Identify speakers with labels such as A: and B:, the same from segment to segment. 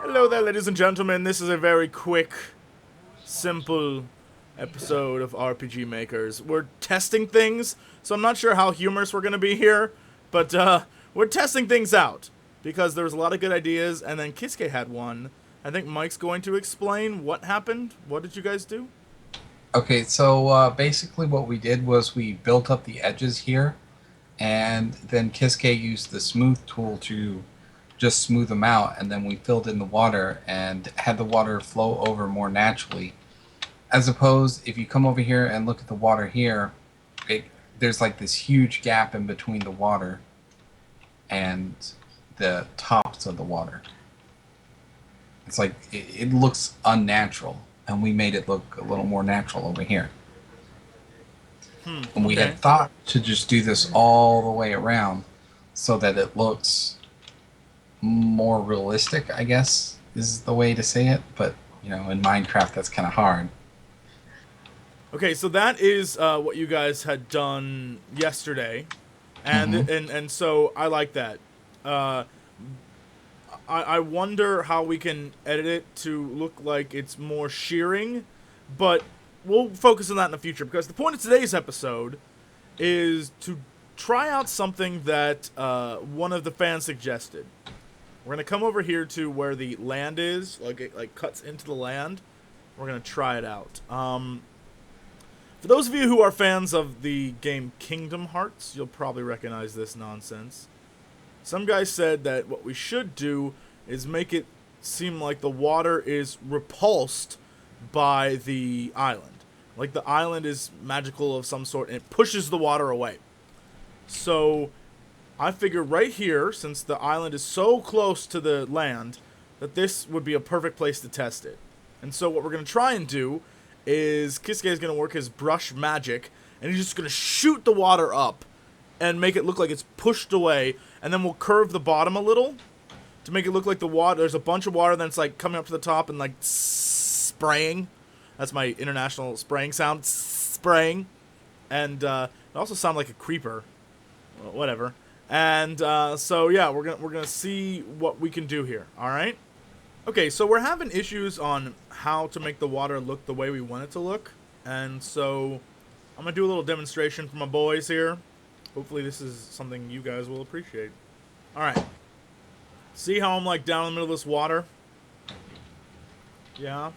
A: Hello there, ladies and gentlemen. This is a very quick, simple episode of RPG Makers. We're testing things, so I'm not sure how humorous we're going to be here, but we're testing things out because there was a lot of good ideas, and then Kiskae had one. I think Mike's going to explain what happened. What did you guys do?
B: Okay, so basically what we did was we built up the edges here, and then Kiskae used the smooth tool to just smooth them out, and then we filled in the water and had the water flow over more naturally. As opposed, if you come over here and look at the water here, there's like this huge gap in between the water and the tops of the water. It's like it looks unnatural, and we made it look a little more natural over here. And we had thought to just do this all the way around so that it looks more realistic, I guess, is the way to say it. But, you know, in Minecraft, that's kind of hard.
A: Okay, so that is what you guys had done yesterday, and and so I like that. I wonder how we can edit it to look like it's more shearing, but we'll focus on that in the future, because the point of today's episode is to try out something that one of the fans suggested. We're going to come over here to where the land is, like it like cuts into the land. We're going to try it out. For those of you who are fans of the game Kingdom Hearts, you'll probably recognize this nonsense. Some guy said that what we should do is make it seem like the water is repulsed by the island. Like the island is magical of some sort and it pushes the water away. So I figure right here, since the island is so close to the land, that this would be a perfect place to test it. And so what we're going to try and do is Kiskae is going to work his brush magic, and he's just going to shoot the water up and make it look like it's pushed away, and then we'll curve the bottom a little to make it look like the water, there's a bunch of water, then it's like coming up to the top and like spraying. That's my international spraying sound, spraying. And it also sounds like a creeper. Well, whatever. And so yeah, we're gonna see what we can do here. All right. Okay, so we're having issues on how to make the water look the way we want it to look, and so I'm gonna do a little demonstration for my boys here. Hopefully this is something you guys will appreciate. Alright. See how I'm like down in the middle of this water? Yeah.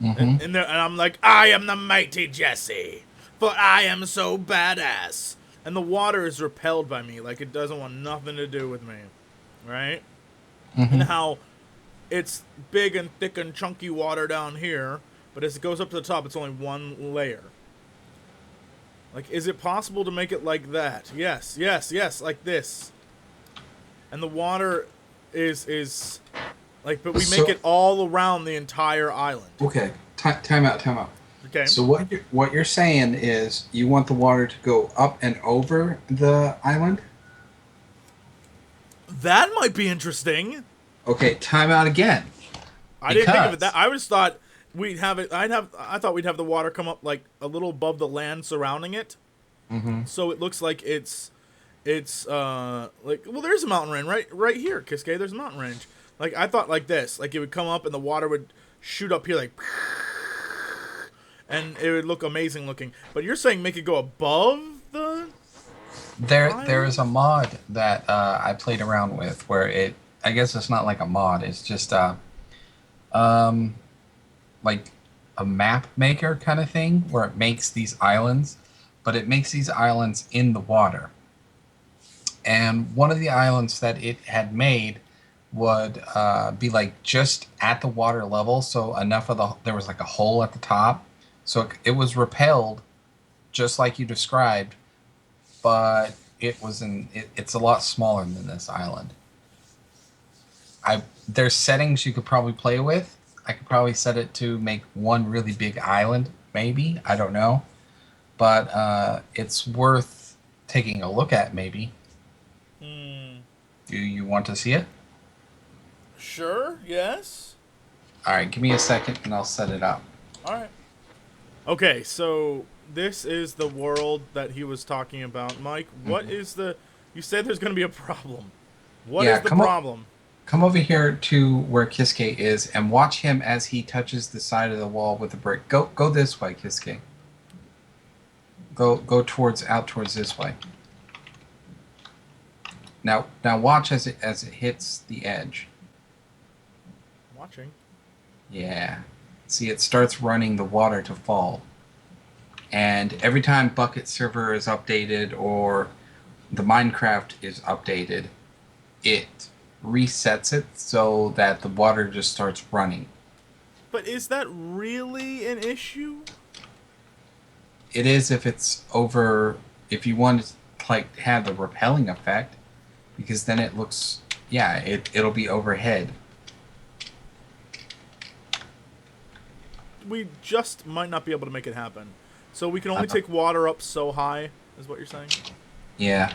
A: And I'm like, I am the mighty Jesse, for I am so badass. And the water is repelled by me, like it doesn't want nothing to do with me. Right? And how it's big and thick and chunky water down here, but as it goes up to the top, it's only one layer. Like, is it possible to make it like that? Yes, like this. And the water is like, but we make it all around the entire island.
B: Okay, time out.
A: Okay.
B: So what you're saying is you want the water to go up and over the island?
A: That might be interesting.
B: Okay, time out again.
A: I didn't think of it that. I just thought we'd have it. I thought we'd have the water come up like a little above the land surrounding it, so it looks like it's like, well, there's a mountain range right here, Kiskae. There's a mountain range. Like I thought, like this, like it would come up and the water would shoot up here, like, and it would look amazing looking. But you're saying make it go above the.
B: There is a mod that I played around with where I guess it's not like a mod. It's just like a map maker kind of thing where it makes these islands, but it makes these islands in the water. And one of the islands that it had made would be like just at the water level, so enough of there was like a hole at the top, so it was repelled, just like you described, but it's a lot smaller than this island. There's settings you could probably play with. I could probably set it to make one really big island, maybe. I don't know. But it's worth taking a look at, maybe. Do you want to see it?
A: Sure, yes.
B: Alright, give me a second and I'll set it up.
A: Alright. Okay, so this is the world that he was talking about. Mike, what is the... You said there's going to be a problem. What is the problem?
B: Come over here to where Kiskae is and watch him as he touches the side of the wall with the brick. Go this way, Kiskae. Go out towards this way. Now watch as it hits the edge.
A: Watching.
B: Yeah. See, it starts running the water to fall. And every time Bucket Server is updated or the Minecraft is updated, it resets it so that the water just starts running.
A: But is that really an issue?
B: It is if it's over, if you want to like have the repelling effect, because then it looks, yeah, it'll be overhead.
A: We just might not be able to make it happen. So we can only take water up so high, is what you're saying?
B: Yeah.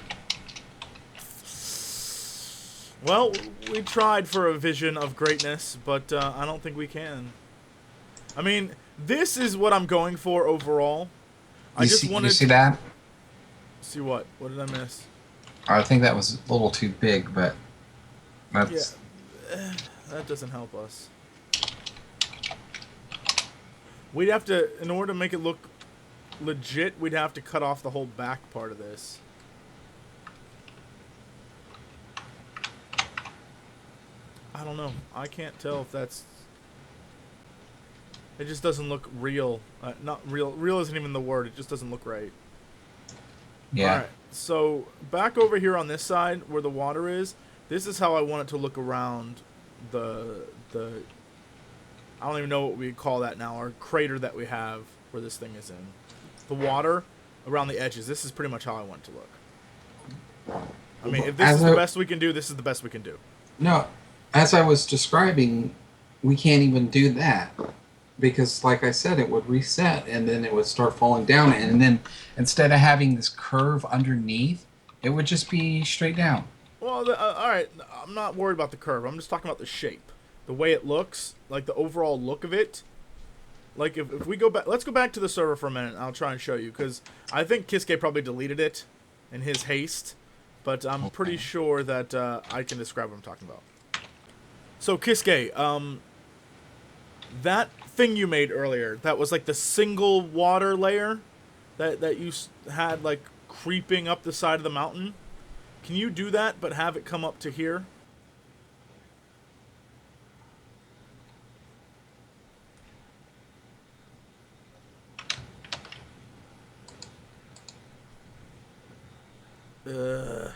A: Well, we tried for a vision of greatness, but I don't think we can. I mean, this is what I'm going for overall. I just wanted.
B: You see that?
A: See what? What did I miss?
B: I think that was a little too big, but that's...
A: Yeah, that doesn't help us. We'd have to, in order to make it look legit, we'd have to cut off the whole back part of this. I don't know. I can't tell if that's... It just doesn't look real. Not real. Real isn't even the word. It just doesn't look right.
B: Yeah.
A: Alright, so back over here on this side where the water is, this is how I want it to look around the I don't even know what we call that now, our crater that we have where this thing is in. The water around the edges. This is pretty much how I want it to look. I mean, if this is the best we can do, this is the best we can do.
B: No, as I was describing, we can't even do that. Because, like I said, it would reset, and then it would start falling down, and then instead of having this curve underneath, it would just be straight down.
A: Well, alright, I'm not worried about the curve. I'm just talking about the shape. The way it looks, like the overall look of it. Like, if we go back... Let's go back to the server for a minute, and I'll try and show you, because I think Kiskae probably deleted it in his haste, but I'm pretty sure that I can describe what I'm talking about. So, Kiskae, that thing you made earlier, that was like the single water layer that you had like creeping up the side of the mountain. Can you do that but have it come up to here?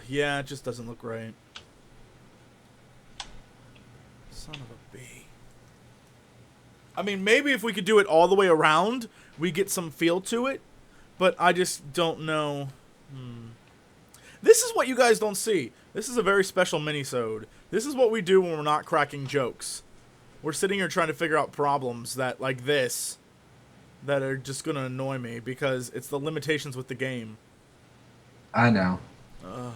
A: Yeah, it just doesn't look right. Son of a bee. I mean, maybe if we could do it all the way around, we get some feel to it. But I just don't know. This is what you guys don't see. This is a very special mini-sode. This is what we do when we're not cracking jokes. We're sitting here trying to figure out problems that, like this, that are just going to annoy me because it's the limitations with the game.
B: I know.
A: God.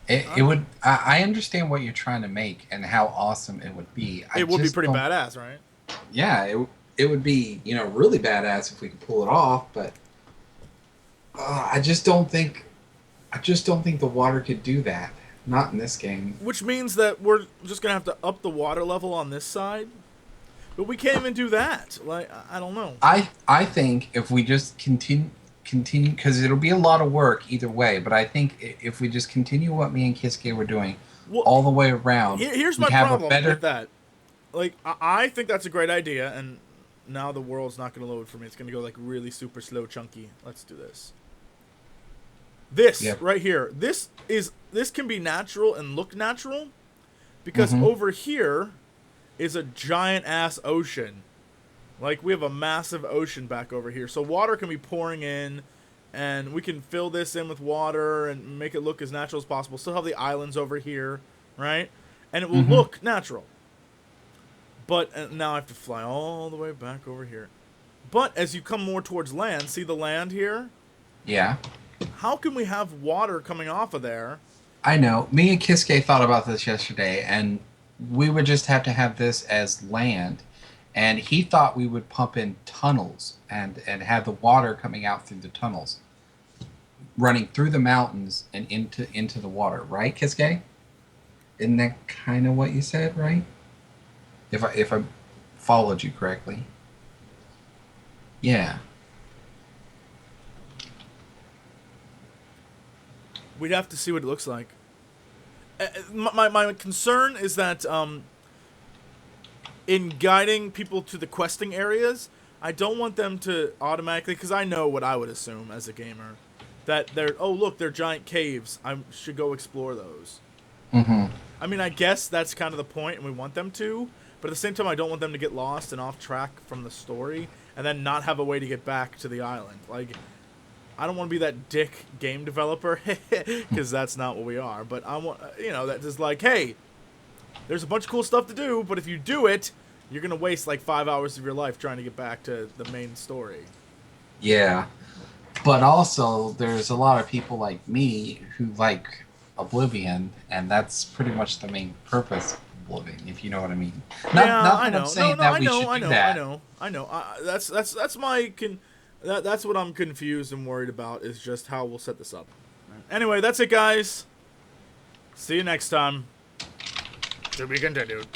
B: It would... I understand what you're trying to make and how awesome it would be.
A: It would be pretty badass, right?
B: Yeah, it would be, you know, really badass if we could pull it off, but I just don't think the water could do that. Not in this game.
A: Which means that we're just gonna have to up the water level on this side, but we can't even do that. Like, I don't know.
B: I think if we just continue, because it'll be a lot of work either way. But I think if we just continue what me and Kiskae were doing all the way around,
A: here's my problem with that. Like, I think that's a great idea, and now the world's not going to load for me. It's going to go, like, really super slow, chunky. Let's do this. This, right here, this can be natural and look natural, because over here is a giant-ass ocean. Like, we have a massive ocean back over here. So water can be pouring in, and we can fill this in with water and make it look as natural as possible. Still have the islands over here, right? And it will look natural. But now I have to fly all the way back over here. But as you come more towards land, see the land here?
B: Yeah.
A: How can we have water coming off of there?
B: I know. Me and Kiskae thought about this yesterday, and we would just have to have this as land. And he thought we would pump in tunnels and have the water coming out through the tunnels, running through the mountains and into the water. Right, Kiskae? Isn't that kind of what you said, right? If I followed you correctly. Yeah.
A: We'd have to see what it looks like. My concern is that in guiding people to the questing areas, I don't want them to automatically, because I know what I would assume as a gamer, that oh look, they're giant caves. I should go explore those.
B: Mm-hmm.
A: I mean, I guess that's kind of the point, and we want them to. But at the same time, I don't want them to get lost and off track from the story, and then not have a way to get back to the island. Like, I don't want to be that dick game developer, because that's not what we are. But I want, that is like, hey, there's a bunch of cool stuff to do, but if you do it, you're gonna waste like 5 hours of your life trying to get back to the main story.
B: Yeah. But also, there's a lot of people like me who like Oblivion, and that's pretty much the main purpose of Oblivion, if you know what I mean.
A: Yeah,
B: Not
A: I
B: that I'm
A: know. No,
B: saying
A: no,
B: that
A: I
B: we
A: know,
B: should
A: I
B: do
A: know, I
B: that.
A: know, I know. That's my that's what I'm confused and worried about is just how we'll set this up. Anyway, that's it, guys. See you next time. To be continued.